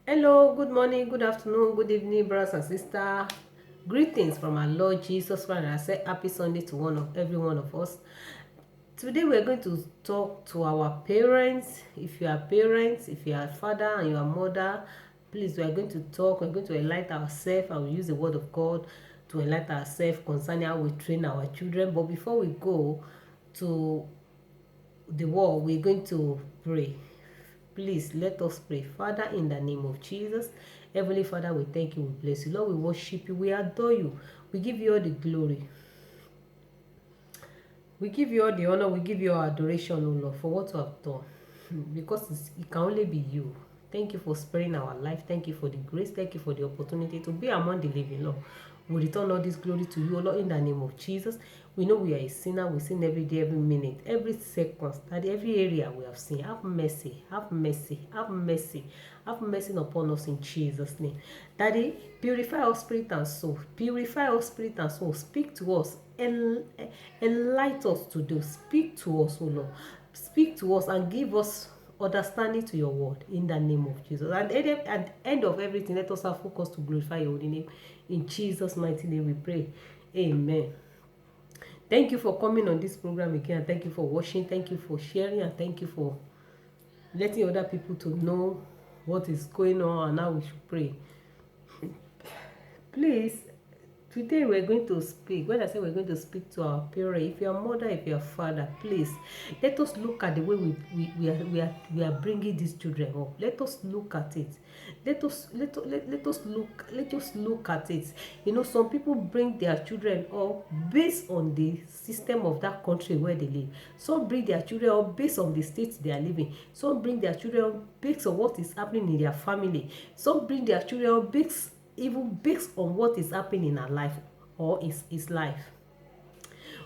Hello, good morning, good afternoon, good evening, brothers and sisters. Greetings from our Lord Jesus Christ. I say happy Sunday to every one of us. Today we're going to talk to our parents. If you are parents, if you are a father and you are a mother, please, we are going to talk. We're going to enlighten ourselves and we use the word of God to enlighten ourselves concerning how we train our children. But before we go to the word, we're going to pray. Please let us pray. Father, in the name of Jesus, Heavenly Father, we thank you, we bless you. Lord, we worship you, we adore you, we give you all the glory. We give you all the honor, we give you our adoration, O Lord, for what you have done. Because it can only be you. Thank you for sparing our life. Thank you for the grace. Thank you for the opportunity to be among the living, Lord. We return all this glory to you, O Lord, in the name of Jesus. We know we are a sinner. We sin every day, every minute, every second, that every area we have sinned. Have mercy, have mercy, have mercy. Have mercy upon us in Jesus' name. Daddy, purify our spirit and soul. Purify our spirit and soul. Speak to us. Enlighten us to do. Speak to us, O Lord. Speak to us and give us understanding to your word in the name of Jesus. And at the end of everything, let us have focus to glorify your holy name. In Jesus' mighty name we pray. Amen. Thank you for coming on this program again. Thank you for watching. Thank you for sharing. And thank you for letting other people to know what is going on and how we should pray. Please, today we're going to speak. When I say we're going to speak to our parents, if you're a mother, if you're a father, please let us look at the way we are bringing these children up. Let us look at it. Let us look at it. You know, some people bring their children up based on the system of that country where they live. Some bring their children up based on the state they are living. Some bring their children up based on what is happening in their family. Some bring their children up based on what is happening in our life or his life.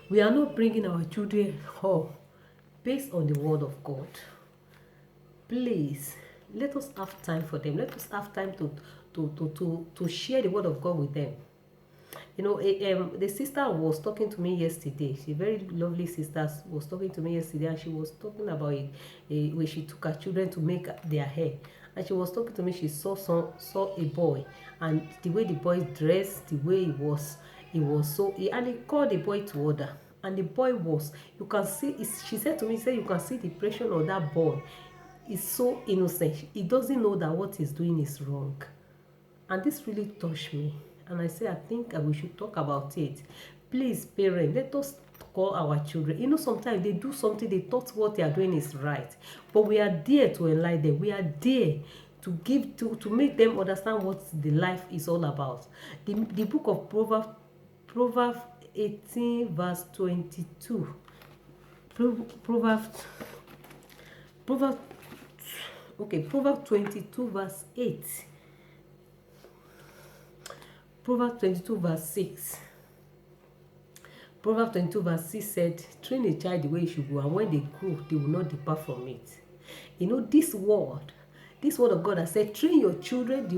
We are not bringing our children up based on the word of God. Please, let us have time for them. Let us have time to share the word of God with them. You know, the sister was talking to me yesterday. She very lovely sister was talking to me yesterday, and she was talking about where she took her children to make their hair. And she was talking to me. She saw a boy, and the way the boy dressed, the way he was so. And he called the boy to order. And the boy was, you can see. She said to me, you can see the impression of that boy. He's so innocent. He doesn't know that what he's doing is wrong. And this really touched me. And I say, I think we should talk about it. Please, parents, let us call our children. You know, sometimes they do something, they thought what they are doing is right. But we are there to enlighten them. We are there to make them understand what the life is all about. The book of Proverbs 18 verse 22. Proverbs Proverbs Proverbs 22 verse 8. Proverbs 22 verse 6. Proverbs 22 verse 6 said, train a child the way he should go, and when they grow, they will not depart from it. You know, this word of God has said, train the children the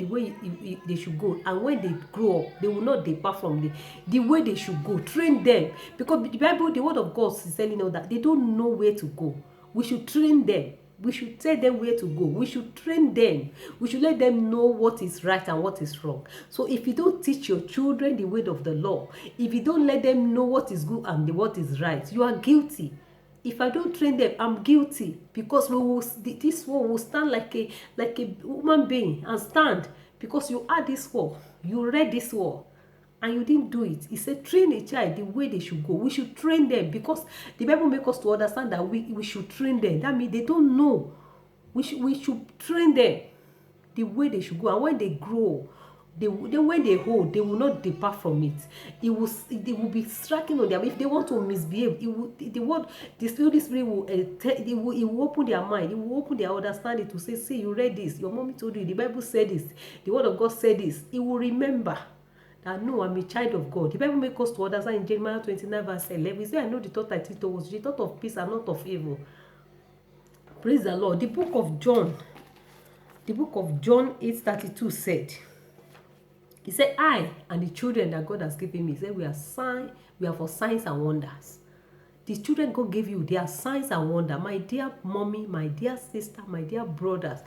way they should go, and when they grow up, they will not depart from the way they should go. Train them, because the Bible, the word of God is telling us that they don't know where to go. We should train them. We should tell them where to go. We should train them. We should let them know what is right and what is wrong. So if you don't teach your children the way of the law, if you don't let them know what is good and what is right, you are guilty. If I don't train them, I'm guilty, because this war will stand like a human being and stand, because you had this war, you read this war, and you didn't do it. He said, train a child the way they should go. We should train them, because the Bible makes us to understand that we should train them. That means they don't know. We should train them the way they should go, and when they grow, when they hold, they will not depart from it. They will be striking on them. If they want to misbehave, the Holy Spirit will it will open their mind. It will open their understanding to say, see, you read this, your mommy told you, the Bible said this, the word of God said this. It will remember that, no, I'm a child of God. The Bible makes us to understand in Jeremiah 29 verse 11. It says, I know the thought I think towards you, the thought of peace and not of evil. Praise the Lord. The book of John 8:32 said, he said, I and the children that God has given me, he said, we are for signs and wonders. The children God gave you, they are signs and wonders. My dear mommy, my dear sister, my dear brothers,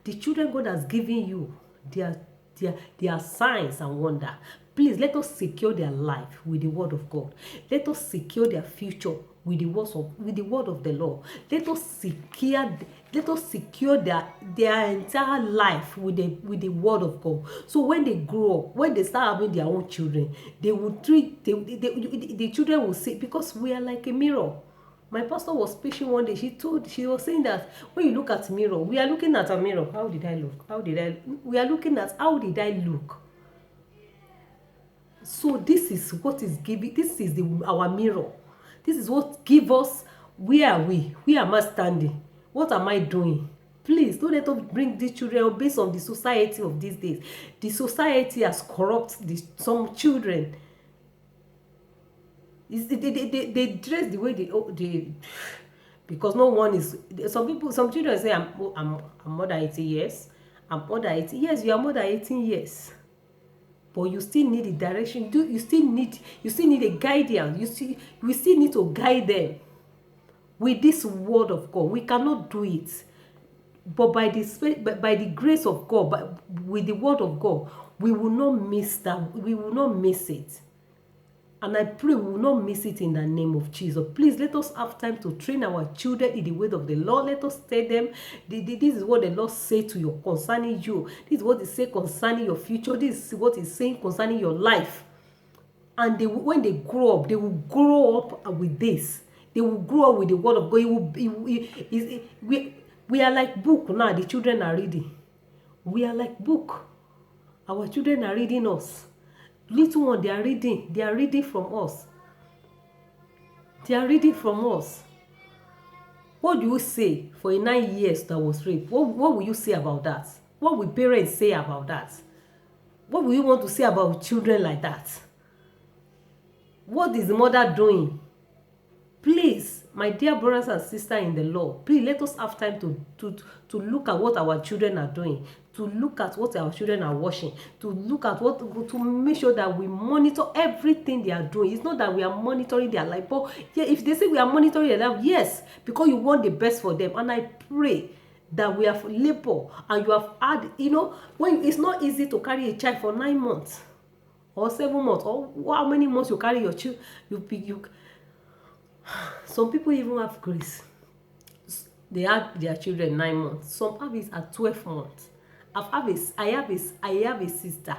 The children God has given you, they are signs and wonder. Please let us secure their life with the word of God. Let us secure their future with the word of the Lord. Let us secure their entire life with the word of God. So when they grow up, when they start having their own children, they will treat the children will see, because we are like a mirror. My pastor was preaching one day. She was saying that when you look at mirror, we are looking at a mirror. How did I look? We are looking at how did I look? So this is what is giving. This is our mirror. This is what gives us, where are we? Where am I standing? What am I doing? Please don't let us bring these children based on the society of these days. The society has corrupted some children. They dress the way they because no one is. Some children say I'm more than 18 years. I'm more than 18. Yes, you are more than 18 years. But you still need a direction. You still need a guidance. We still need to guide them with this word of God. We cannot do it, but by the grace of God, with the word of God, we will not miss that. We will not miss it. And I pray we will not miss it in the name of Jesus. Please let us have time to train our children in the way of the Lord. Let us tell them, this is what the Lord say to you concerning you. This is what He say concerning your future. This is what He's saying concerning your life. And when they grow up, they will grow up with this. They will grow up with the word of God. We are like book now. The children are reading. We are like book. Our children are reading us. Little one, they are reading from us. What do you say for a 9 years that was raped? What will you say about that? What will parents say about that? What will you want to say about children like that? What is the mother doing? Please, my dear brothers and sisters in the Lord, please let us have time to look at what our children are doing, to look at what our children are watching, to make sure that we monitor everything they are doing. It's not that we are monitoring their life, but yeah, if they say we are monitoring their life, yes, because you want the best for them. And I pray that we have labor and you have had, when it's not easy to carry a child for 9 months or 7 months, or how many months you carry your child, some people even have grace. They had their children 9 months. Some have it at 12 months. I have a sister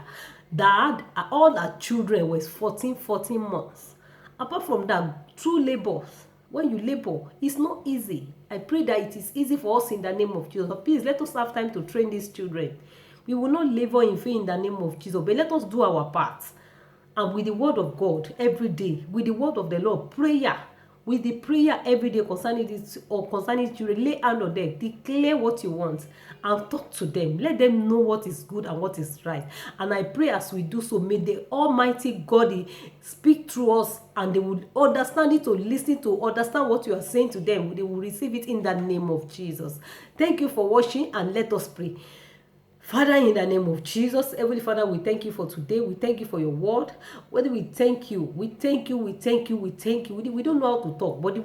that had all her children was 14 months. Apart from that, true labor. When you labor, it's not easy. I pray that it is easy for us in the name of Jesus. But please let us have time to train these children. We will not labor in vain in the name of Jesus, but let us do our part. And with the word of God every day, with the word of the Lord, prayer. With the prayer every day concerning this or concerning children, lay hand on them, declare what you want, and talk to them. Let them know what is good and what is right. And I pray as we do so, may the Almighty God speak through us, and they will understand it, to listen to, understand what you are saying to them. They will receive it in the name of Jesus. Thank you for watching, and let us pray. Father, in the name of Jesus, Heavenly Father, we thank you for today. We thank you for your word. Whether we thank you, we thank you. We don't know how to talk, but the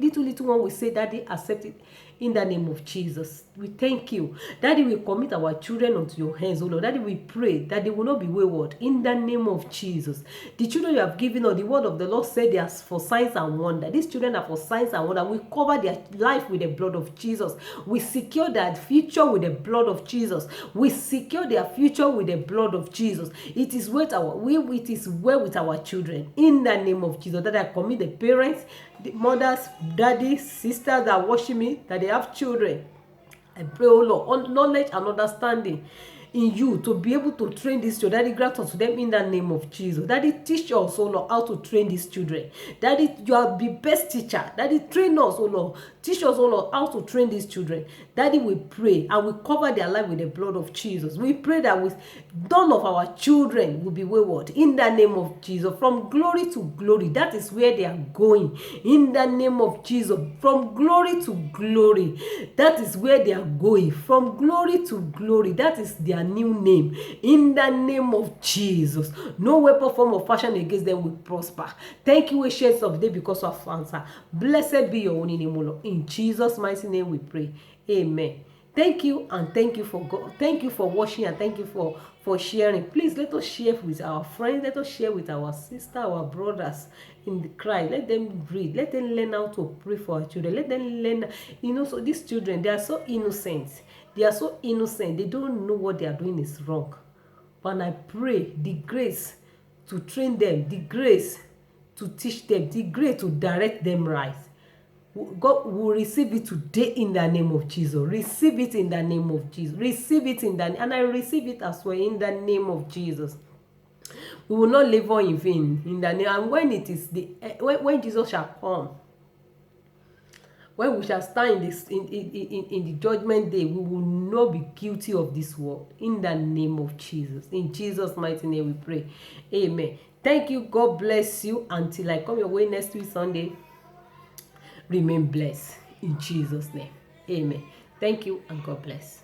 little one we say, Daddy, accept it in the name of Jesus. We thank you. Daddy, we commit our children unto your hands, O Lord. Daddy, we pray that they will not be wayward in the name of Jesus. The children you have given us, the word of the Lord said they are for signs and wonder. These children are for signs and wonder. We cover their life with the blood of Jesus. We secure their future with the blood of Jesus. We secure their future with the blood of Jesus. It is well with our children in the name of Jesus. That I commit the parents, the mothers, daddies, sisters that are watching me, that they have children. I pray, oh Lord, on knowledge and understanding in you to be able to train these children. Daddy, grant unto them in the name of Jesus. Daddy, teach us, oh Lord, how to train these children. Daddy, you are the best teacher. Daddy, train us, oh Lord. Teach us, oh Lord, how to train these children. Daddy, we pray and we cover their life with the blood of Jesus. We pray that with none of our children will be wayward in the name of Jesus. From glory to glory, that is where they are going. In the name of Jesus, from glory to glory, that is where they are going. From glory to glory, that is their new name. In the name of Jesus, no weapon form of fashion against them will prosper. Thank you, Ancients of Days, because of answer. Blessed be your holy name, O Lord. In Jesus' mighty name we pray. Amen. Thank you, and thank you for God. Thank you for watching, and thank you for sharing. Please let us share with our friends. Let us share with our sister, our brothers in the Christ. Let them read. Let them learn how to pray for our children. Let them learn. So these children, they are so innocent. They are so innocent. They don't know what they are doing is wrong. But I pray the grace to train them, the grace to teach them, the grace to direct them right. God will receive it today in the name of Jesus. Receive it in the name of Jesus. Receive it and I receive it as well in the name of Jesus. We will not labor in vain in the name. And when it is when Jesus shall come, when we shall stand in the judgment day, we will not be guilty of this world in the name of Jesus. In Jesus' mighty name we pray. Amen. Thank you. God bless you. Until I come your way next week Sunday, remain blessed in Jesus' name. Amen. Thank you and God bless.